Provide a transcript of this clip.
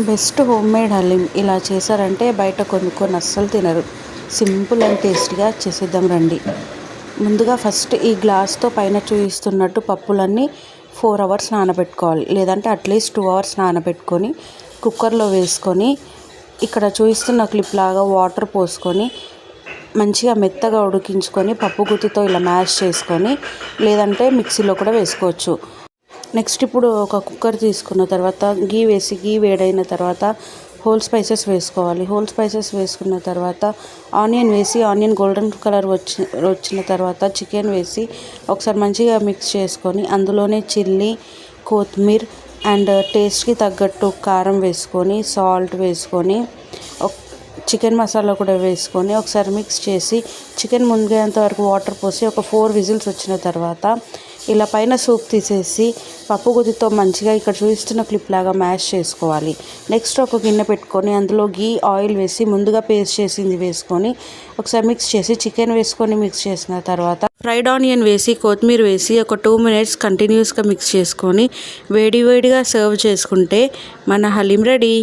Best home made haleem ఇలా చేశారంటే బయట కొనుక్కొని అస్సలు తినరు. సింపుల్ అండ్ టేస్టీగా చేసేద్దాం రండి. ముందుగా ఫస్ట్ ఈ గ్లాస్తో పైన చూపిస్తున్నట్టు పప్పులన్నీ 4 అవర్స్ నానబెట్టుకోవాలి, లేదంటే అట్లీస్ట్ 2 అవర్స్ నానబెట్టుకొని కుక్కర్లో వేసుకొని ఇక్కడ చూపిస్తున్న క్లిప్ లాగా వాటర్ పోసుకొని మంచిగా మెత్తగా ఉడికించుకొని పప్పు గుత్తితో ఇలా మ్యాష్ చేసుకొని, లేదంటే మిక్సీలో కూడా వేసుకోవచ్చు. నెక్స్ట్ ఇప్పుడు ఒక కుక్కర్ తీసుకున్న తర్వాత గీ వేడైన తర్వాత హోల్ స్పైసెస్ వేసుకోవాలి. హోల్ స్పైసెస్ వేసుకున్న తర్వాత ఆనియన్ వేసి, ఆనియన్ గోల్డెన్ కలర్ వచ్చిన తర్వాత చికెన్ వేసి ఒకసారి మంచిగా మిక్స్ చేసుకొని అందులోనే చిల్లీ, కొత్తిమీర అండ్ టేస్ట్కి తగ్గట్టు కారం వేసుకొని, సాల్ట్ వేసుకొని, చికెన్ మసాలా కూడా వేసుకొని ఒకసారి మిక్స్ చేసి చికెన్ మునిగేంత వరకు వాటర్ పోసి ఒక 4 విజిల్స్ వచ్చిన తర్వాత ఇలా పైన సూప్ తీసేసి పప్పు గుత్తితో మంచిగా ఇక్కడ చూపిస్తున్న క్లిప్ లాగా మ్యాష్ చేసుకోవాలి. నెక్స్ట్ ఒక గిన్నె పెట్టుకొని అందులో గీ ఆయిల్ వేసి ముందుగా పేస్ట్ చేసింది వేసుకొని ఒకసారి మిక్స్ చేసి చికెన్ వేసుకొని మిక్స్ చేసిన తర్వాత ఫ్రైడ్ ఆనియన్ వేసి కొత్తిమీర వేసి ఒక 2 మినిట్స్ కంటిన్యూస్గా మిక్స్ చేసుకొని వేడివేడిగా సర్వ్ చేసుకుంటే మన హలీం రెడీ.